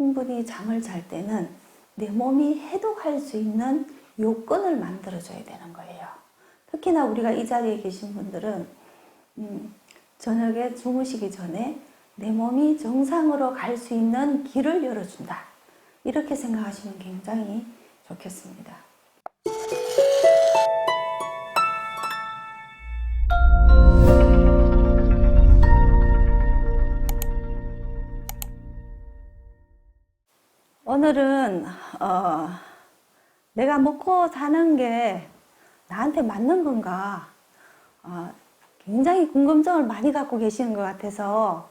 충분히 잠을 잘 때는 내 몸이 해독할 수 있는 요건을 만들어줘야 되는 거예요. 특히나 우리가 이 자리에 계신 분들은 저녁에 주무시기 전에 내 몸이 정상으로 갈 수 있는 길을 열어준다. 이렇게 생각하시면 굉장히 좋겠습니다. 오늘은 내가 먹고 사는 게 나한테 맞는 건가 굉장히 궁금증을 많이 갖고 계시는 것 같아서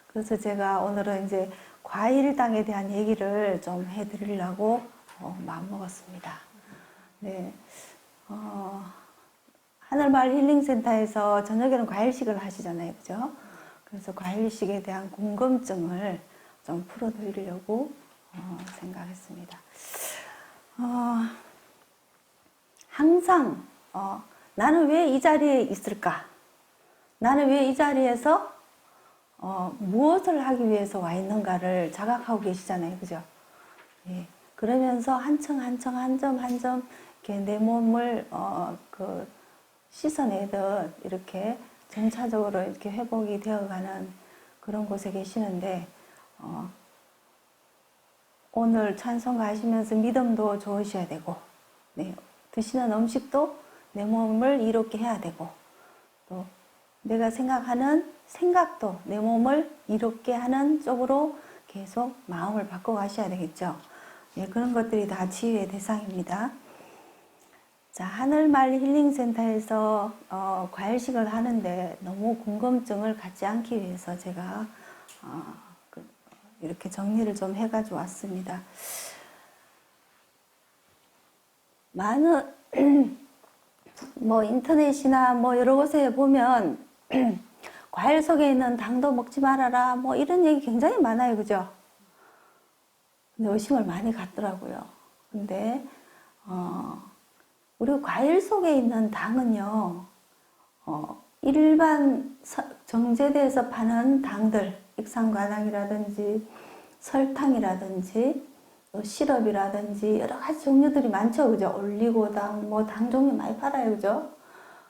그래서 제가 오늘은 이제 과일당에 대한 얘기를 좀 해드리려고 마음먹었습니다. 네, 하늘마을 힐링센터에서 저녁에는 과일식을 하시잖아요, 그죠? 그래서 과일식에 대한 궁금증을 좀 풀어드리려고 생각했습니다. 항상 나는 왜 이 자리에 있을까? 나는 왜 이 자리에서 무엇을 하기 위해서 와 있는가를 자각하고 계시잖아요, 그죠? 예. 그러면서 한 점 한 점 이렇게 내 몸을 그 씻어내듯 이렇게 점차적으로 이렇게 회복이 되어가는 그런 곳에 계시는데 오늘 찬송가 하시면서 믿음도 좋으셔야 되고, 네, 드시는 음식도 내 몸을 이롭게 해야 되고, 또 내가 생각하는 생각도 내 몸을 이롭게 하는 쪽으로 계속 마음을 바꿔 가셔야 되겠죠. 네, 그런 것들이 다 치유의 대상입니다. 자, 하늘마을 힐링센터에서 과일식을 하는데 너무 궁금증을 갖지 않기 위해서 제가 이렇게 정리를 좀 해가지고 왔습니다. 많은 뭐 인터넷이나 뭐 여러 곳에 보면 과일 속에 있는 당도 먹지 말아라 뭐 이런 얘기 굉장히 많아요, 그죠? 근데 의심을 많이 갖더라고요. 근데 우리 과일 속에 있는 당은요, 일반 정제돼서 파는 당들, 익산과당이라든지 설탕이라든지 시럽이라든지 여러 가지 종류들이 많죠, 그죠? 올리고당, 뭐 당 종류 많이 팔아요, 그죠?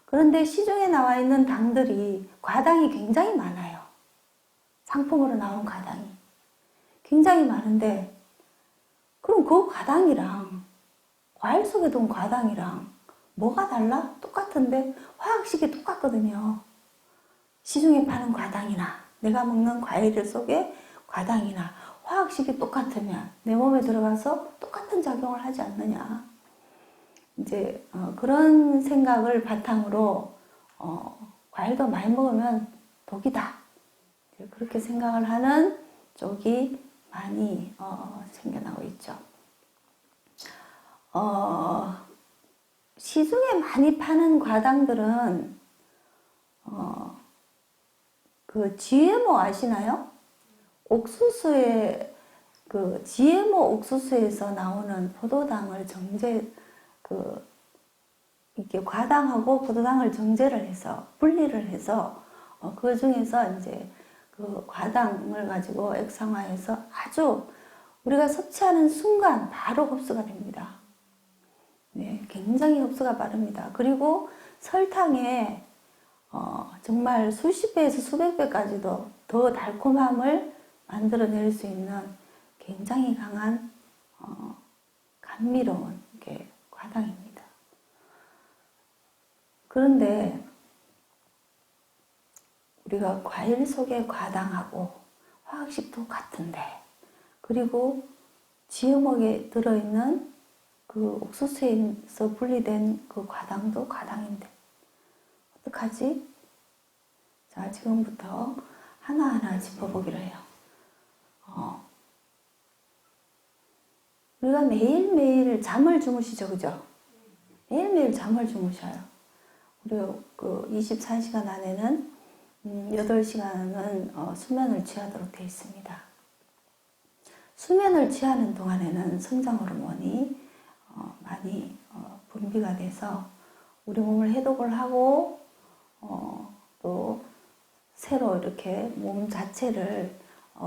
그런데 시중에 나와 있는 당들이 과당이 굉장히 많아요. 상품으로 나온 과당이 굉장히 많은데, 그럼 그 과당이랑 과일 속에 든 과당이랑 뭐가 달라? 똑같은데 화학식이 똑같거든요. 시중에 파는 과당이나 내가 먹는 과일 속에 과당이나 화학식이 똑같으면 내 몸에 들어가서 똑같은 작용을 하지 않느냐. 이제 그런 생각을 바탕으로 과일도 많이 먹으면 독이다. 그렇게 생각을 하는 쪽이 많이 생겨나고 있죠. 시중에 많이 파는 과당들은 그 GMO 아시나요? 옥수수에 그 GMO 옥수수에서 나오는 포도당을 이렇게 과당하고 포도당을 정제를 해서 분리를 해서 그 중에서 이제 그 과당을 가지고 액상화해서 아주 우리가 섭취하는 순간 바로 흡수가 됩니다. 네, 굉장히 흡수가 빠릅니다. 그리고 설탕에 정말 수십 배에서 수백 배까지도 더 달콤함을 만들어낼 수 있는 굉장히 강한 감미로운 게 과당입니다. 그런데 우리가 과일 속의 과당하고 화학식도 같은데, 그리고 지어먹에 들어있는 그 옥수수에서 분리된 그 과당도 과당인데 어떡하지? 자, 지금부터 하나하나 짚어보기로 해요. 우리가 매일매일 잠을 주무시죠, 그죠? 매일매일 잠을 주무셔요. 우리가 그 24시간 안에는 8시간은 수면을 취하도록 되어 있습니다. 수면을 취하는 동안에는 성장 호르몬이 많이 분비가 돼서 우리 몸을 해독을 하고 또 새로 이렇게 몸 자체를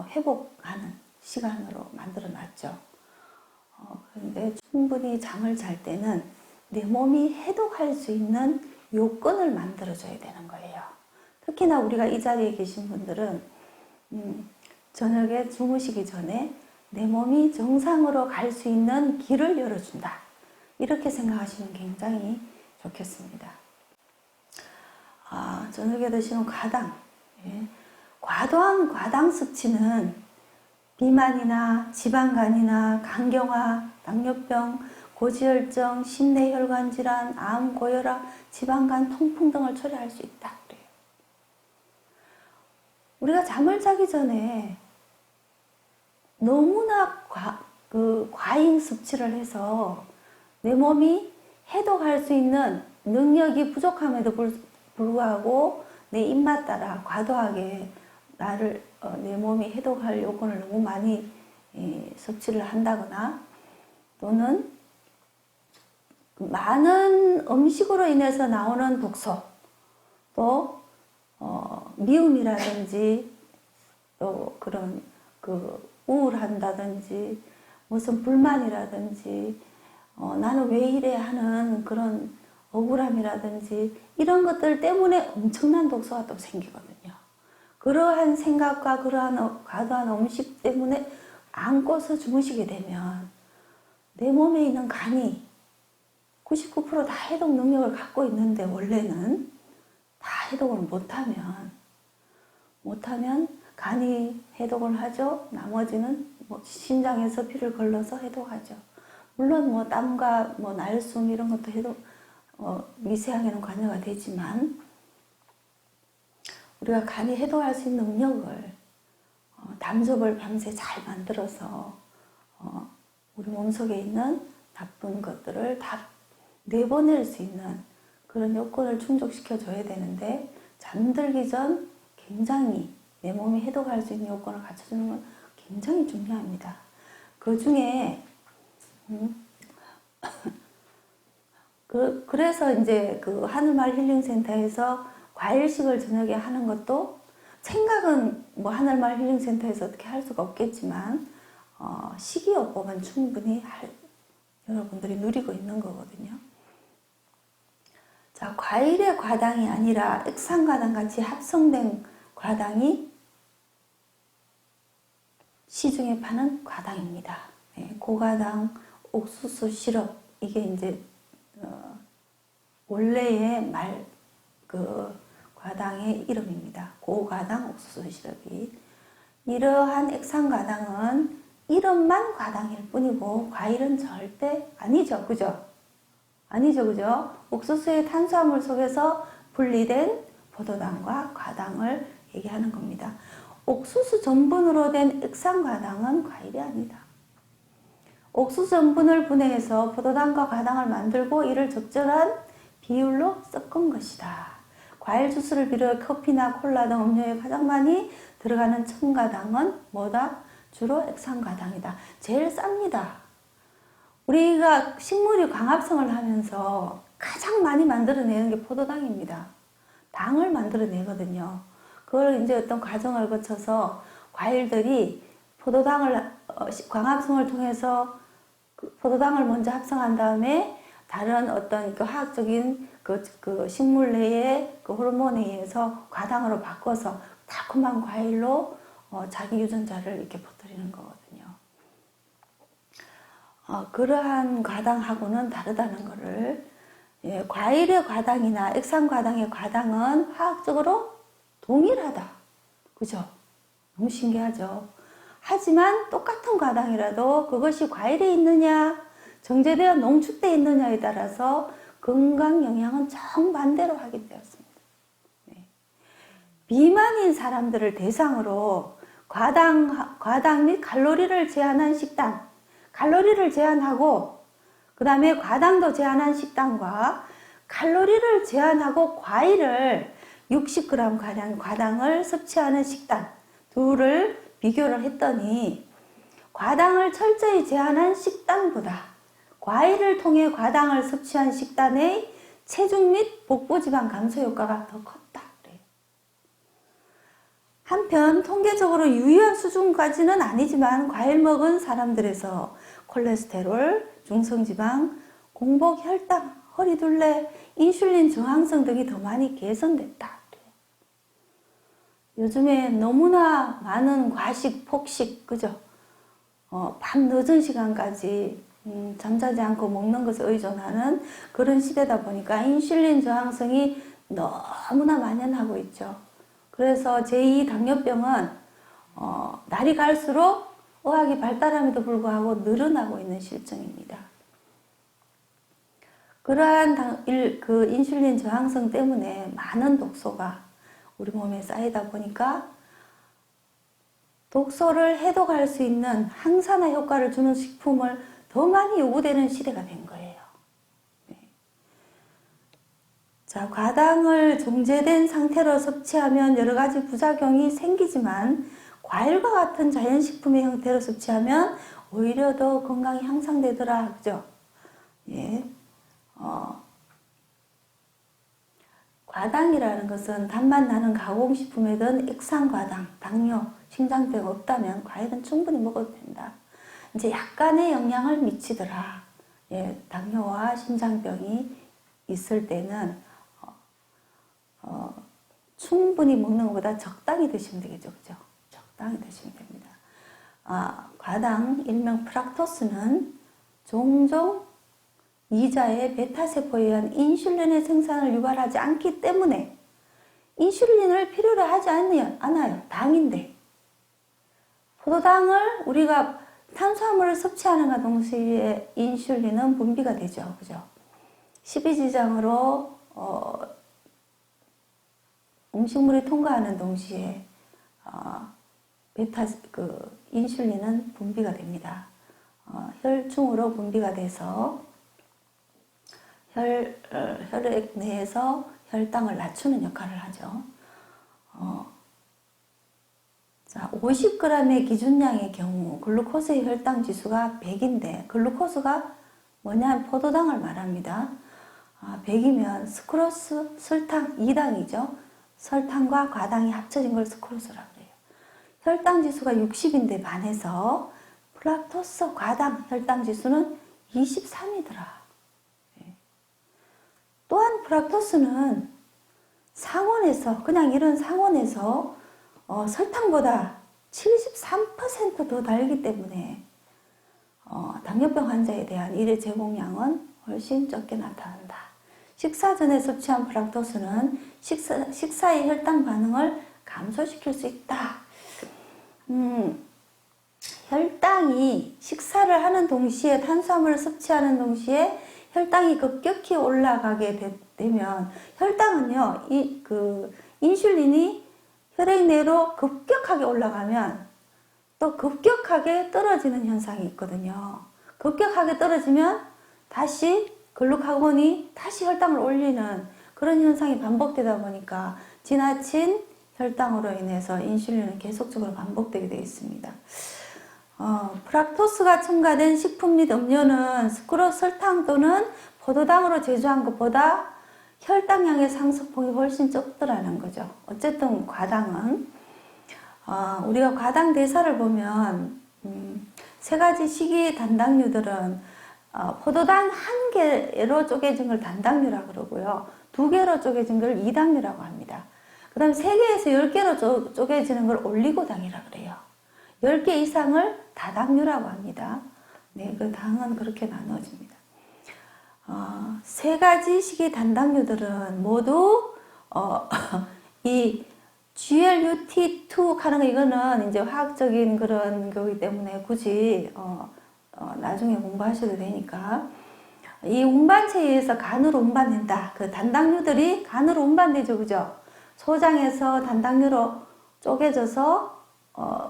회복하는 시간으로 만들어 놨죠. 그런데 충분히 잠을 잘 때는 내 몸이 해독할 수 있는 요건을 만들어줘야 되는 거예요. 특히나 우리가 이 자리에 계신 분들은 저녁에 주무시기 전에 내 몸이 정상으로 갈 수 있는 길을 열어준다. 이렇게 생각하시면 굉장히 좋겠습니다. 저녁에 드시는 과당. 예. 과도한 과당 섭취는 비만이나 지방간이나 간경화, 당뇨병, 고지혈증, 심내혈관 질환, 암, 고혈압, 지방간, 통풍 등을 초래할 수 있다. 그래요. 우리가 잠을 자기 전에 너무나 과잉 섭취를 해서 내 몸이 해독할 수 있는 능력이 부족함에도 불구하고 내 입맛 따라 과도하게 내 몸이 해독할 요건을 너무 많이 섭취를 한다거나 또는 많은 음식으로 인해서 나오는 독소 또 미움이라든지 또 그런 우울한다든지 무슨 불만이라든지 나는 왜 이래 하는 그런 억울함이라든지 이런 것들 때문에 엄청난 독소가 또 생기거든요. 그러한 생각과 그러한 과도한 음식 때문에 안고서 주무시게 되면 내 몸에 있는 간이 99% 다 해독 능력을 갖고 있는데 원래는 다 해독을 못하면 간이 해독을 하죠. 나머지는 심장에서 피를 걸러서 해독하죠. 물론 땀과 날숨 이런 것도 해독 미세하게는 관여가 되지만 우리가 간이 해독할 수 있는 능력을 담즙을 밤새 잘 만들어서 우리 몸속에 있는 나쁜 것들을 다 내보낼 수 있는 그런 요건을 충족시켜 줘야 되는데 잠들기 전 굉장히 내 몸이 해독할 수 있는 요건을 갖춰주는 건 굉장히 중요합니다. 그 중에 그래서 이제 그 하늘마을 힐링센터에서 과일식을 저녁에 하는 것도 생각은 하늘마을 힐링센터에서 어떻게 할 수가 없겠지만 식이요법은 충분히 여러분들이 누리고 있는 거거든요. 자, 과일의 과당이 아니라 액상과당 같이 합성된 과당이 시중에 파는 과당입니다. 네, 고과당, 옥수수 시럽 이게 이제 원래의 과당의 이름입니다. 고과당 옥수수 시럽이. 이러한 액상과당은 이름만 과당일 뿐이고 과일은 절대 아니죠. 그죠? 아니죠. 그죠? 옥수수의 탄수화물 속에서 분리된 포도당과 과당을 얘기하는 겁니다. 옥수수 전분으로 된 액상과당은 과일이 아니다. 옥수수 전분을 분해해서 포도당과 과당을 만들고 이를 적절한 비율로 섞은 것이다. 과일 주스를 비롯해 커피나 콜라 등 음료에 가장 많이 들어가는 첨가당은 뭐다? 주로 액상과당이다. 제일 쌉니다. 우리가 식물이 광합성을 하면서 가장 많이 만들어내는 게 포도당입니다. 당을 만들어내거든요. 그걸 이제 어떤 과정을 거쳐서 과일들이 포도당을 광합성을 통해서 포도당을 먼저 합성한 다음에 다른 어떤 화학적인 그 식물 내의 그 호르몬에 의해서 과당으로 바꿔서 달콤한 과일로 자기 유전자를 이렇게 퍼뜨리는 거거든요. 그러한 과당하고는 다르다는 거를 과일의 과당이나 액상과당의 과당은 화학적으로 동일하다. 그죠? 너무 신기하죠? 하지만 똑같은 과당이라도 그것이 과일에 있느냐, 정제되어 농축되어 있느냐에 따라서 건강 영향은 정반대로 확인되었습니다. 네. 비만인 사람들을 대상으로 과당 및 칼로리를 제한한 식단, 칼로리를 제한하고 그 다음에 과당도 제한한 식단과 칼로리를 제한하고 과일을 60g 가량 과당을 섭취하는 식단 둘을 비교를 했더니 과당을 철저히 제한한 식단보다 과일을 통해 과당을 섭취한 식단의 체중 및 복부지방 감소 효과가 더 컸다. 그래요. 한편 통계적으로 유의한 수준까지는 아니지만 과일 먹은 사람들에서 콜레스테롤, 중성지방, 공복, 혈당, 허리둘레, 인슐린 저항성 등이 더 많이 개선됐다. 요즘에 너무나 많은 과식, 폭식, 그죠? 밤 늦은 시간까지 잠자지 않고 먹는 것에 의존하는 그런 시대다 보니까 인슐린 저항성이 너무나 만연하고 있죠. 그래서 제2 당뇨병은 날이 갈수록 의학이 발달함에도 불구하고 늘어나고 있는 실정입니다. 그러한 그 인슐린 저항성 때문에 많은 독소가 우리 몸에 쌓이다 보니까 독소를 해독할 수 있는 항산화 효과를 주는 식품을 더 많이 요구되는 시대가 된 거예요. 네. 자, 과당을 정제된 상태로 섭취하면 여러 가지 부작용이 생기지만 과일과 같은 자연식품의 형태로 섭취하면 오히려 더 건강이 향상되더라. 그죠? 예. 과당이라는 것은 단맛 나는 가공식품이든 액상과당, 당뇨, 심장병 없다면 과일은 충분히 먹어도 된다. 이제 약간의 영향을 미치더라. 예, 당뇨와 심장병이 있을 때는 충분히 먹는 것보다 적당히 드시면 되겠죠. 그죠? 적당히 드시면 됩니다. 과당, 일명 프락토스는 종종 이자의 베타세포에 의한 인슐린의 생산을 유발하지 않기 때문에 인슐린을 필요로 하지 않아요. 당인데. 포도당을 우리가 탄수화물을 섭취하는가 동시에 인슐린은 분비가 되죠. 그죠? 십이지장으로 음식물이 통과하는 동시에 인슐린은 분비가 됩니다. 혈중으로 분비가 돼서 혈액 내에서 혈당을 낮추는 역할을 하죠. 자, 50g의 기준량의 경우 글루코스의 혈당 지수가 100인데 글루코스가 뭐냐? 포도당을 말합니다. 100이면 스크로스, 설탕 2당이죠. 설탕과 과당이 합쳐진 걸 스크로스라고 해요. 혈당 지수가 60인데 반해서 플락토스 과당 혈당 지수는 23이더라. 또한 플락토스는 상온에서 그냥 이런 상온에서 설탕보다 73% 더 달기 때문에 당뇨병 환자에 대한 일회 제공량은 훨씬 적게 나타난다. 식사 전에 섭취한 플락토스는 식사의 혈당 반응을 감소시킬 수 있다. 혈당이 식사를 하는 동시에 탄수화물을 섭취하는 동시에 혈당이 급격히 올라가게 되면 혈당은요, 인슐린이 혈액 내로 급격하게 올라가면 또 급격하게 떨어지는 현상이 있거든요. 급격하게 떨어지면 다시 글루카곤이 다시 혈당을 올리는 그런 현상이 반복되다 보니까 지나친 혈당으로 인해서 인슐린은 계속적으로 반복되게 되어 있습니다. 프락토스가 첨가된 식품 및 음료는 스크로스 설탕 또는 포도당으로 제조한 것보다 혈당량의 상승폭이 훨씬 적더라는 거죠. 어쨌든 과당은 우리가 과당 대사를 보면 세 가지 식이 단당류들은 포도당 한 개로 쪼개진 걸 단당류라고 그러고요. 두 개로 쪼개진 걸 이당류라고 합니다. 그 다음에 3개에서 10개로 쪼개지는 걸 올리고당이라고 그래요. 10개 이상을 다당류라고 합니다. 네, 그 당은 그렇게 나누어집니다. 세 가지 식의 단당류들은 모두 이 GLUT2 하는 거 이거는 이제 화학적인 그런 거기 때문에 굳이 나중에 공부하셔도 되니까 이 운반체에 의해서 간으로 운반된다. 그 단당류들이 간으로 운반되죠, 그죠? 소장에서 단당류로 쪼개져서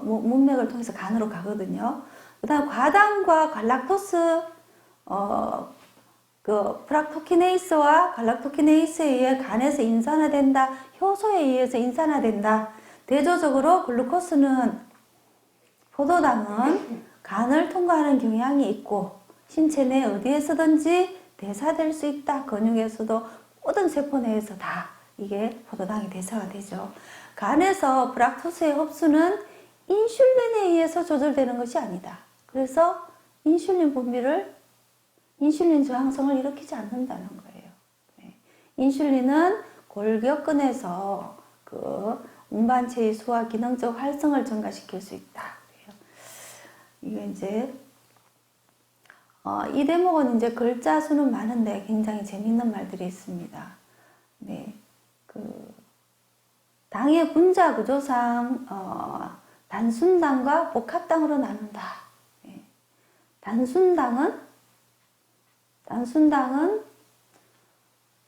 문맥을 통해서 간으로 가거든요. 그 다음 과당과 갈락토스, 프락토키네이스와 갈락토키네이스에 의해 간에서 인산화된다. 효소에 의해서 인산화된다. 대조적으로 글루코스는 포도당은 간을 통과하는 경향이 있고 신체 내 어디에서든지 대사될 수 있다. 근육에서도 모든 세포 내에서 다 이게 포도당이 대사가 되죠. 간에서 프락토스의 흡수는 인슐린에 의해서 조절되는 것이 아니다. 그래서 인슐린 저항성을 일으키지 않는다는 거예요. 네. 인슐린은 골격근에서 그 운반체의 수와 기능적 활성을 증가시킬 수 있다. 이게 이제 이 대목은 이제 글자 수는 많은데 굉장히 재밌는 말들이 있습니다. 네, 그 당의 분자 구조상 단순당과 복합당으로 나눈다. 네. 단순당은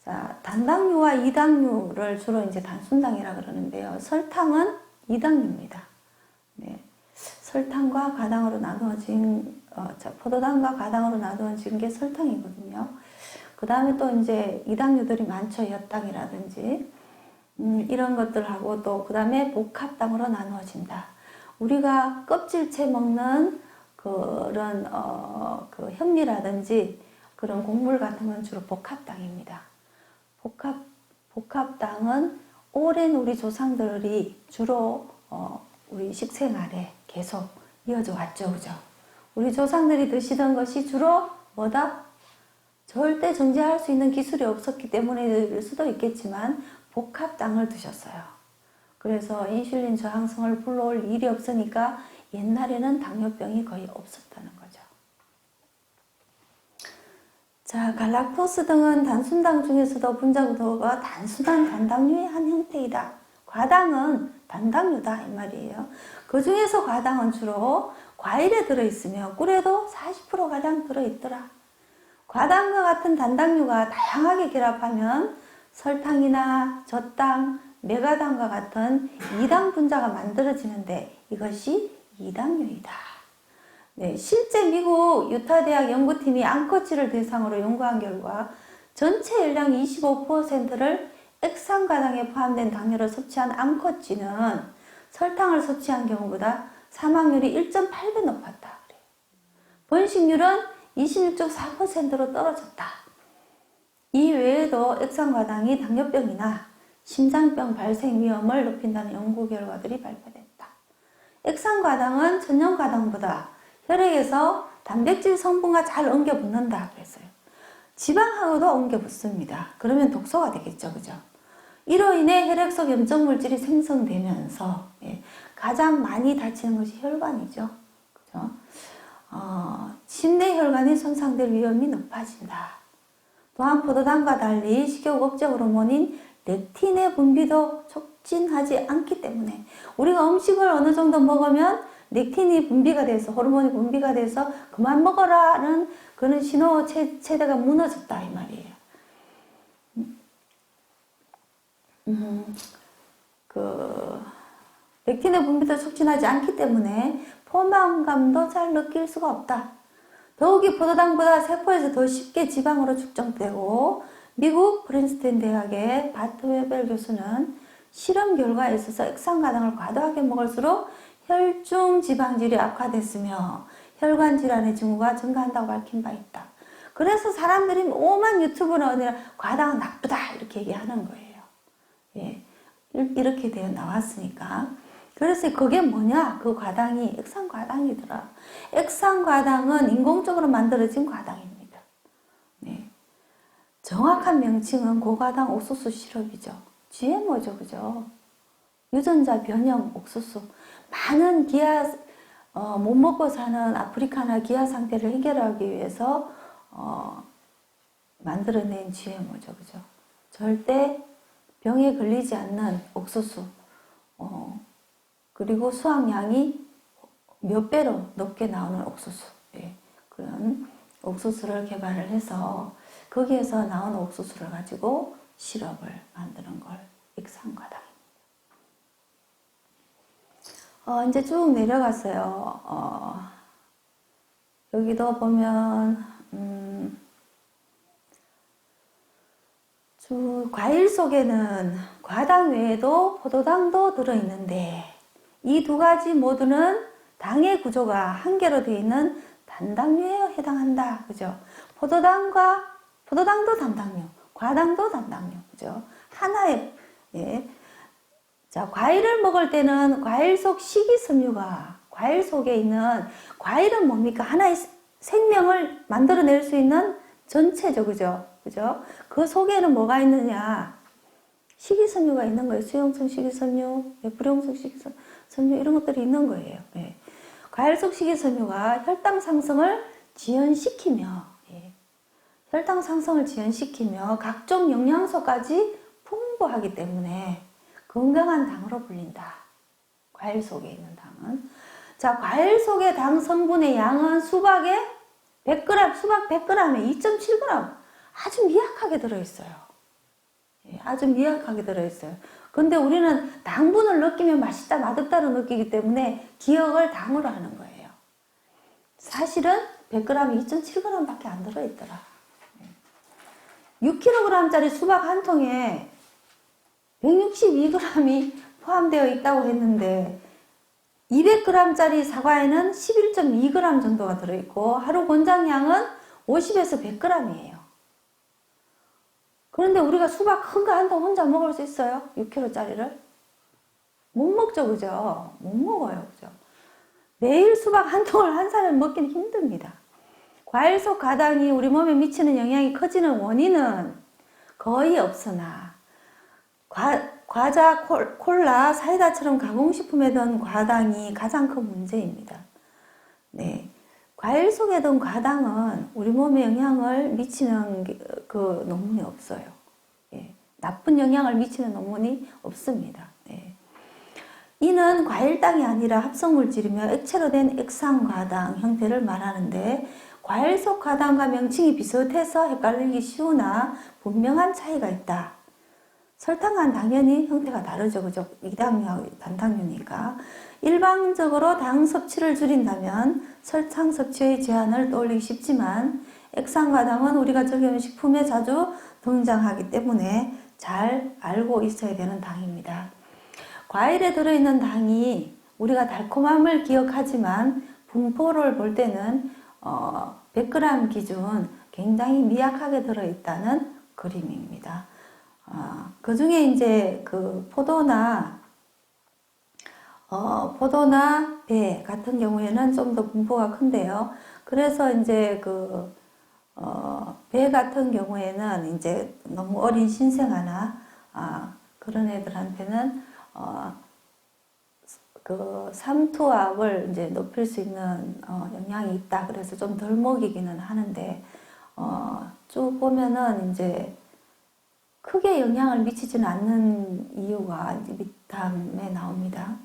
자, 단당류와 이당류를 주로 이제 단순당이라 그러는데요. 설탕은 이당류입니다. 네. 설탕과 가당으로 나누어진 포도당과 가당으로 나누어진 게 설탕이거든요. 그 다음에 또 이제 이당류들이 많죠. 엿당이라든지 이런 것들하고 또 그 다음에 복합당으로 나누어진다. 우리가 껍질째 먹는 그런 그 현미라든지 그런 곡물 같은 건 주로 복합당입니다. 복합당은 오랜 우리 조상들이 주로 우리 식생활에 계속 이어져 왔죠, 그죠? 우리 조상들이 드시던 것이 주로 뭐다? 절대 정제할 수 있는 기술이 없었기 때문일 수도 있겠지만 복합당을 드셨어요. 그래서 인슐린 저항성을 불러올 일이 없으니까 옛날에는 당뇨병이 거의 없었다는 거죠. 자, 갈락토스 등은 단순당 중에서도 분자구도가 단순한 단당류의 한 형태이다. 과당은 단당류다 이 말이에요. 그 중에서 과당은 주로 과일에 들어있으며 꿀에도 40%가량 들어있더라. 과당과 같은 단당류가 다양하게 결합하면 설탕이나 젖당, 메가당과 같은 이당 분자가 만들어지는데 이것이 이당류이다. 네, 실제 미국 유타 대학 연구팀이 암컷쥐를 대상으로 연구한 결과 전체 열량 25%를 액상과당에 포함된 당류를 섭취한 암컷쥐는 설탕을 섭취한 경우보다 사망률이 1.8배 높았다. 번식률은 26.4%로 떨어졌다. 이 외에도 액상과당이 당뇨병이나 심장병 발생 위험을 높인다는 연구 결과들이 발표됐다. 액상과당은 천연과당보다 혈액에서 단백질 성분과 잘 엉겨 붙는다 그랬어요. 지방하고도 엉겨 붙습니다. 그러면 독소가 되겠죠, 그죠? 이로 인해 혈액 속 염증 물질이 생성되면서 가장 많이 다치는 것이 혈관이죠, 그죠? 심내 혈관이 손상될 위험이 높아진다. 또한 포도당과 달리 식욕 억제 호르몬인 렙틴의 분비도 촉진하지 않기 때문에 우리가 음식을 어느 정도 먹으면 렙틴이 분비가 돼서 호르몬이 분비가 돼서 그만 먹어라는 그런 신호 체대가 무너졌다 이 말이에요. 렙틴의 분비도 촉진하지 않기 때문에 포만감도 잘 느낄 수가 없다. 더욱이 포도당보다 세포에서 더 쉽게 지방으로 축적되고 미국 프린스턴 대학의 바트 웨벨 교수는 실험 결과에 있어서 액상과당을 과도하게 먹을수록 혈중 지방질이 악화됐으며 혈관 질환의 징후가 증가한다고 밝힌 바 있다. 그래서 사람들이 오만 유튜브나 어디나 과당은 나쁘다 이렇게 얘기하는 거예요. 예, 이렇게 되어 나왔으니까. 그래서 그게 뭐냐? 그 과당이 액상과당이더라. 액상과당은 인공적으로 만들어진 과당입니다. 네. 정확한 명칭은 고과당 옥수수 시럽이죠. GMO죠, 그죠? 유전자 변형 옥수수. 많은 기아, 못 먹고 사는 아프리카나 기아 상태를 해결하기 위해서 만들어낸 GMO죠, 그죠? 절대 병에 걸리지 않는 옥수수. 그리고 수확량이 몇 배로 높게 나오는 옥수수. 예, 그런 옥수수를 개발을 해서 거기에서 나온 옥수수를 가지고 시럽을 만드는 걸 액상과당입니다. 이제 쭉 내려갔어요. 여기도 보면 과일 속에는 과당 외에도 포도당도 들어있는데 이 두 가지 모두는 당의 구조가 한 개로 되어 있는 단당류에 해당한다. 그죠? 포도당도 단당류, 과당도 단당류. 그죠? 하나의, 자, 과일을 먹을 때는 과일 속 식이섬유가, 과일 속에 있는, 과일은 뭡니까? 하나의 생명을 만들어낼 수 있는 전체죠. 그죠? 그죠? 그 속에는 뭐가 있느냐? 식이섬유가 있는 거예요. 수용성 식이섬유, 불용성 식이섬유, 이런 것들이 있는 거예요. 예. 과일 속 식이섬유가 혈당 상승을 지연시키며, 예. 혈당 상승을 지연시키며 각종 영양소까지 풍부하기 때문에 건강한 당으로 불린다. 과일 속에 있는 당은. 자, 과일 속의 당 성분의 양은 수박에 100g, 수박 100g에 2.7g. 아주 미약하게 들어있어요. 예, 아주 미약하게 들어있어요. 근데 우리는 당분을 느끼면 맛있다, 맛없다로 느끼기 때문에 기억을 당으로 하는 거예요. 사실은 100g에 2.7g 밖에 안 들어있더라. 6kg짜리 수박 한 통에 162g이 포함되어 있다고 했는데 200g짜리 사과에는 11.2g 정도가 들어있고 하루 권장량은 50에서 100g이에요. 그런데 우리가 수박 큰 거 한 통 혼자 먹을 수 있어요? 6kg짜리를? 못 먹죠, 그죠? 못 먹어요, 그죠? 매일 수박 한 통을 한 사람이 먹기는 힘듭니다. 과일 속 과당이 우리 몸에 미치는 영향이 커지는 원인은 거의 없으나 과자, 콜라, 사이다처럼 가공식품에 든 과당이 가장 큰 문제입니다. 네. 과일 속에 든 과당은 우리 몸에 영향을 미치는 그 논문이 없어요. 예. 나쁜 영향을 미치는 논문이 없습니다. 예. 이는 과일당이 아니라 합성물질이며 액체로 된 액상과당 형태를 말하는데 과일 속 과당과 명칭이 비슷해서 헷갈리기 쉬우나 분명한 차이가 있다. 설탕과는 당연히 형태가 다르죠. 그죠? 이당류하고 단당류니까. 일반적으로 당 섭취를 줄인다면 설탕 섭취의 제한을 떠올리기 쉽지만 액상과당은 우리가 적용 식품에 자주 등장하기 때문에 잘 알고 있어야 되는 당입니다. 과일에 들어있는 당이 우리가 달콤함을 기억하지만 분포를 볼 때는 100g 기준 굉장히 미약하게 들어있다는 그림입니다. 그 중에 이제 그 포도나 배 같은 경우에는 좀 더 분포가 큰데요. 그래서 이제 배 같은 경우에는 이제 너무 어린 신생아나 그런 애들한테는 그 삼투압을 이제 높일 수 있는 영향이 있다. 그래서 좀 덜 먹이기는 하는데 쭉 보면은 이제 크게 영향을 미치지는 않는 이유가 밑단에 나옵니다.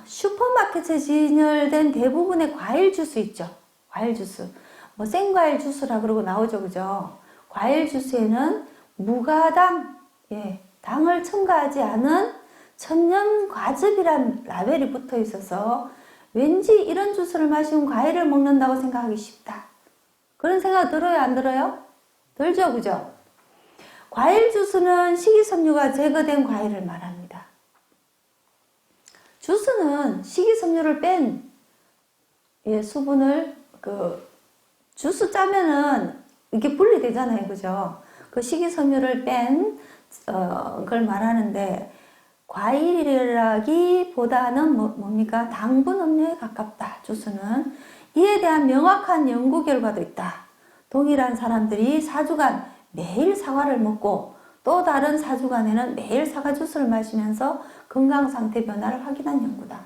슈퍼마켓에 진열된 대부분의 과일 주스 있죠. 과일 주스. 뭐 생과일 주스라 그러고 나오죠. 그죠? 과일 주스에는 무가당, 예, 당을 첨가하지 않은 천연 과즙이란 라벨이 붙어 있어서 왠지 이런 주스를 마시면 과일을 먹는다고 생각하기 쉽다. 그런 생각 들어요? 안 들어요? 들죠? 그죠? 과일 주스는 식이섬유가 제거된 과일을 말합니다. 주스는 식이섬유를 뺀 수분을 주스 짜면은 이게 분리되잖아요. 그죠? 그 식이섬유를 뺀 걸 말하는데 과일이라기보다는 뭡니까? 당분 음료에 가깝다. 주스는 이에 대한 명확한 연구 결과도 있다. 동일한 사람들이 4주간 매일 사과를 먹고 또 다른 4주간에는 매일 사과 주스를 마시면서 건강 상태 변화를 확인한 연구다.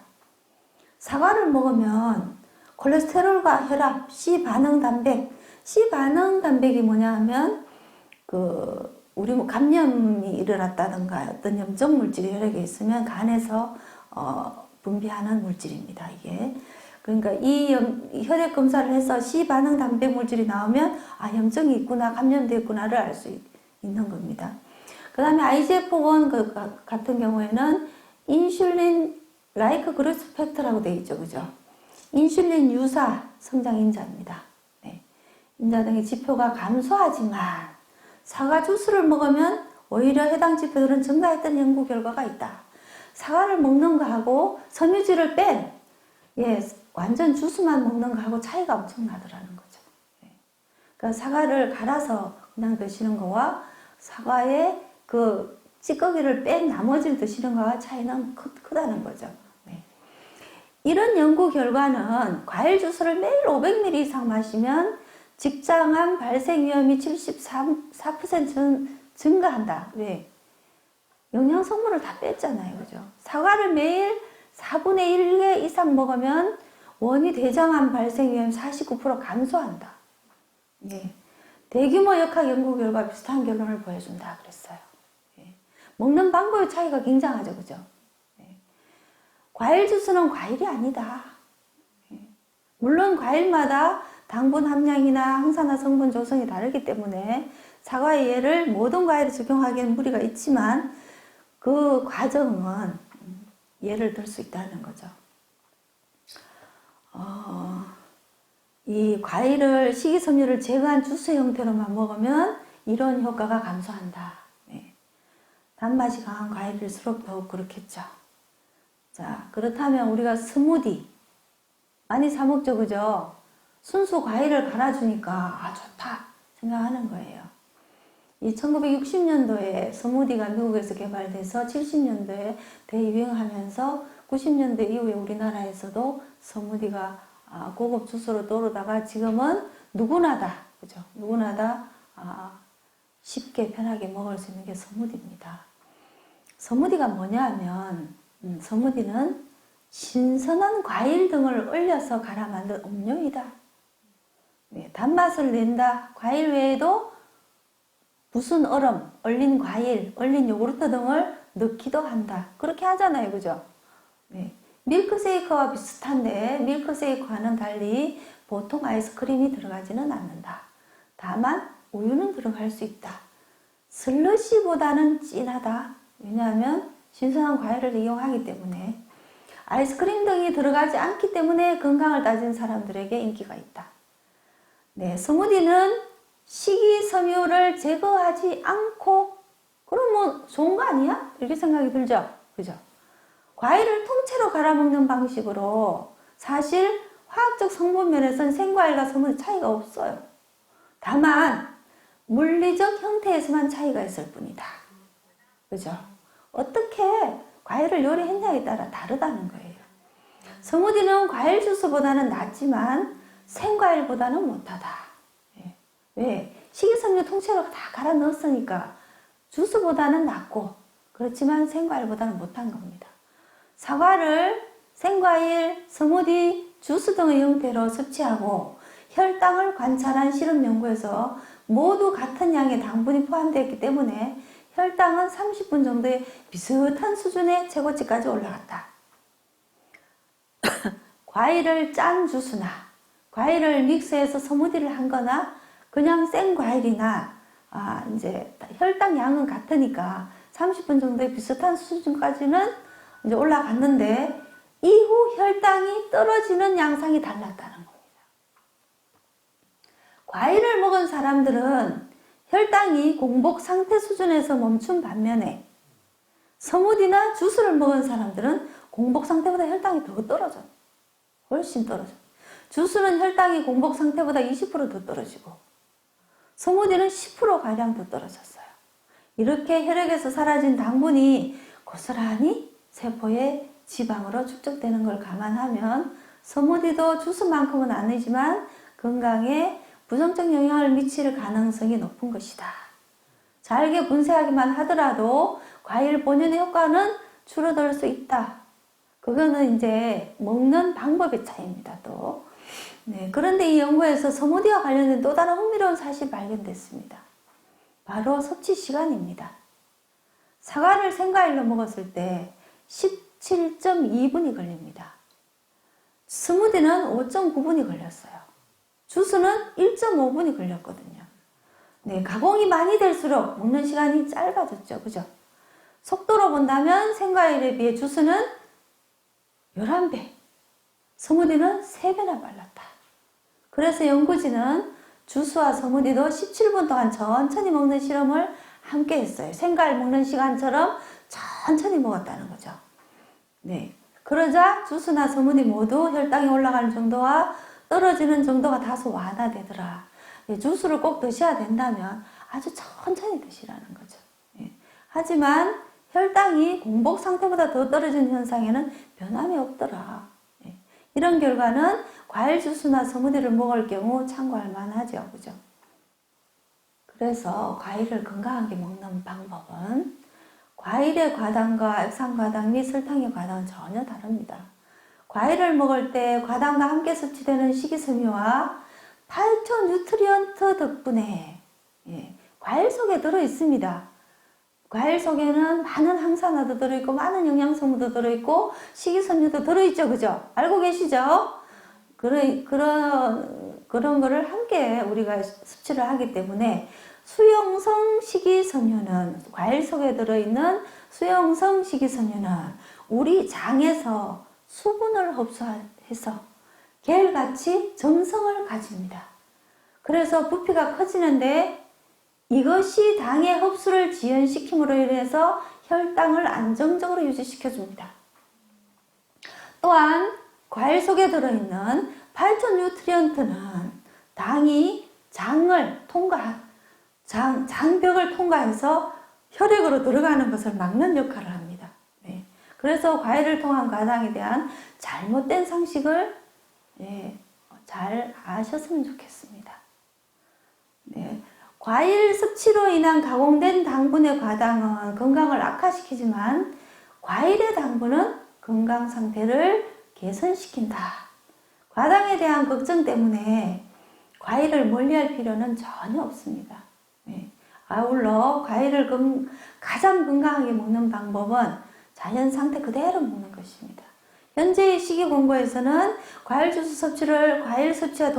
사과를 먹으면 콜레스테롤과 혈압, C반응 단백, C반응 단백이 뭐냐 하면 우리 감염이 일어났다든가 어떤 염증 물질이 혈액에 있으면 간에서 분비하는 물질입니다. 이게. 그러니까 이 혈액 검사를 해서 C반응 단백 물질이 나오면 염증이 있구나, 감염되었구나를 알 수 있는 겁니다. 그 다음에 IGF-1 같은 경우에는 인슐린 라이크 그로스 팩터라고 되어 있죠. 그죠? 인슐린 유사 성장 인자입니다. 네. 인자 등의 지표가 감소하지만 사과 주스를 먹으면 오히려 해당 지표들은 증가했던 연구 결과가 있다. 사과를 먹는 거하고 섬유질을 뺀 완전 주스만 먹는 거하고 차이가 엄청나더라는 거죠. 그러니까 사과를 갈아서 그냥 드시는 거와 사과에 찌꺼기를 뺀 나머지를 드시는 거와 차이는 크다는 거죠. 네. 이런 연구 결과는 과일 주스를 매일 500ml 이상 마시면 직장암 발생 위험이 74% 증가한다. 왜? 영양 성분을 다 뺐잖아요. 그죠? 사과를 매일 4분의 1개 이상 먹으면 원이 대장암 발생 위험 49% 감소한다. 예. 대규모 역학 연구 결과 비슷한 결론을 보여준다 그랬어요. 예. 먹는 방법의 차이가 굉장하죠. 그죠? 예. 과일 주스는 과일이 아니다. 예. 물론 과일마다 당분 함량이나 항산화 성분 조성이 다르기 때문에 사과의 예를 모든 과일에 적용하기에는 무리가 있지만 그 과정은 예를 들 수 있다는 거죠. 이 과일을 식이섬유를 제거한 주스 형태로만 먹으면 이런 효과가 감소한다. 네. 단맛이 강한 과일일수록 더욱 그렇겠죠. 자, 그렇다면 우리가 스무디 많이 사 먹죠, 그죠? 순수 과일을 갈아주니까 아 좋다 생각하는 거예요. 이 1960년도에 스무디가 미국에서 개발돼서 70년도에 대유행하면서 90년대 이후에 우리나라에서도 스무디가 고급 주스로 떠오르다가 지금은 누구나 다, 그죠? 누구나 다 쉽게 편하게 먹을 수 있는 게 스무디입니다. 스무디가 뭐냐 하면 스무디는 신선한 과일 등을 얼려서 갈아 만든 음료이다. 네, 단맛을 낸다. 과일 외에도 무슨 얼음, 얼린 과일, 얼린 요구르트 등을 넣기도 한다. 그렇게 하잖아요. 그죠? 네. 밀크쉐이크와 비슷한데 밀크쉐이크와는 달리 보통 아이스크림이 들어가지는 않는다. 다만 우유는 들어갈 수 있다. 슬러시보다는 진하다. 왜냐하면 신선한 과일을 이용하기 때문에. 아이스크림 등이 들어가지 않기 때문에 건강을 따진 사람들에게 인기가 있다. 네, 스무디는 식이섬유를 제거하지 않고 그러면 좋은 거 아니야? 이렇게 생각이 들죠? 그죠? 과일을 통째로 갈아먹는 방식으로 사실 화학적 성분 면에서는 생과일과 스무디 차이가 없어요. 다만 물리적 형태에서만 차이가 있을 뿐이다. 그죠? 어떻게 과일을 요리했냐에 따라 다르다는 거예요. 스무디는 과일 주스보다는 낫지만 생과일보다는 못하다. 왜? 식이섬유 통째로 다 갈아 넣었으니까 주스보다는 낫고 그렇지만 생과일보다는 못한 겁니다. 사과를 생과일, 스무디, 주스 등의 형태로 섭취하고 혈당을 관찰한 실험 연구에서 모두 같은 양의 당분이 포함되어 있기 때문에 혈당은 30분 정도의 비슷한 수준의 최고치까지 올라갔다. 과일을 짠 주스나 과일을 믹스해서 스무디를 한 거나 그냥 생 과일이나 이제 혈당 양은 같으니까 30분 정도의 비슷한 수준까지는 이제 올라갔는데 이후 혈당이 떨어지는 양상이 달랐다는 겁니다. 과일을 먹은 사람들은 혈당이 공복 상태 수준에서 멈춘 반면에 스무디나 주스를 먹은 사람들은 공복 상태보다 혈당이 더 떨어져. 훨씬 떨어져. 주스는 혈당이 공복 상태보다 20%더 떨어지고 스무디는 10%가량 더 떨어졌어요. 이렇게 혈액에서 사라진 당분이 고스란히 세포의 지방으로 축적되는 걸 감안하면 스무디도 주스만큼은 아니지만 건강에 부정적 영향을 미칠 가능성이 높은 것이다. 잘게 분쇄하기만 하더라도 과일 본연의 효과는 줄어들 수 있다. 그거는 이제 먹는 방법의 차이입니다. 또. 네, 그런데 이 연구에서 스무디와 관련된 또 다른 흥미로운 사실이 발견됐습니다. 바로 섭취 시간입니다. 사과를 생과일로 먹었을 때 17.2분이 걸립니다. 스무디는 5.9분이 걸렸어요. 주스는 1.5분이 걸렸거든요. 네, 가공이 많이 될수록 먹는 시간이 짧아졌죠. 그죠? 속도로 본다면 생과일에 비해 주스는 11배, 스무디는 3배나 빨랐다. 그래서 연구진은 주스와 스무디도 17분 동안 천천히 먹는 실험을 함께 했어요. 생과일 먹는 시간처럼 천천히 먹었다는 거죠. 네. 그러자 주스나 스무디 모두 혈당이 올라가는 정도와 떨어지는 정도가 다소 완화되더라. 네, 주스를 꼭 드셔야 된다면 아주 천천히 드시라는 거죠. 네. 하지만 혈당이 공복 상태보다 더 떨어지는 현상에는 변함이 없더라. 이런 결과는 과일 주스나 스무디를 먹을 경우 참고할 만하죠. 그죠? 그래서 과일을 건강하게 먹는 방법은 과일의 과당과 액상과당 및 설탕의 과당은 전혀 다릅니다. 과일을 먹을 때 과당과 함께 섭취되는 식이섬유와 8천 뉴트리언트 덕분에 과일 속에 들어 있습니다. 과일 속에는 많은 항산화도 들어있고 많은 영양성분도 들어있고 식이섬유도 들어있죠. 그죠? 알고 계시죠? 그런 거를 함께 우리가 섭취를 하기 때문에 수용성 식이섬유는, 과일 속에 들어있는 수용성 식이섬유는 우리 장에서 수분을 흡수해서 계열같이 점성을 가집니다. 그래서 부피가 커지는데 이것이 당의 흡수를 지연시킴으로 인해서 혈당을 안정적으로 유지시켜줍니다. 또한 과일 속에 들어있는 8천 뉴트리언트는 당이 장벽을 통과해서 혈액으로 들어가는 것을 막는 역할을 합니다. 그래서 과일을 통한 과당에 대한 잘못된 상식을 잘 아셨으면 좋겠습니다. 과일 섭취로 인한 가공된 당분의 과당은 건강을 악화시키지만 과일의 당분은 건강 상태를 개선시킨다. 과당에 대한 걱정 때문에 과일을 멀리할 필요는 전혀 없습니다. 아울러 과일을 가장 건강하게 먹는 방법은 자연 상태 그대로 먹는 것입니다. 현재의 시기 권고에서는 과일 주스 섭취를 과일 섭취와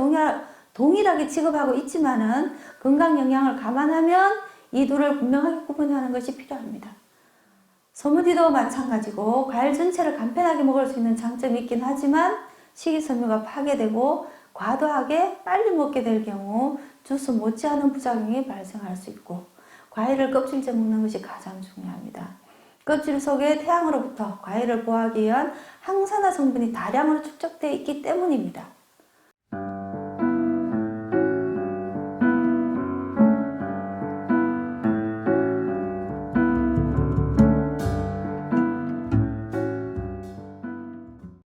동일하게 취급하고 있지만은 건강 영향을 감안하면 이 둘을 분명하게 구분하는 것이 필요합니다. 스무디도 마찬가지고 과일 전체를 간편하게 먹을 수 있는 장점이 있긴 하지만 식이섬유가 파괴되고 과도하게 빨리 먹게 될 경우 주스 못지않은 부작용이 발생할 수 있고 과일을 껍질째 먹는 것이 가장 중요합니다. 껍질 속에 태양으로부터 과일을 보호하기 위한 항산화 성분이 다량으로 축적되어 있기 때문입니다.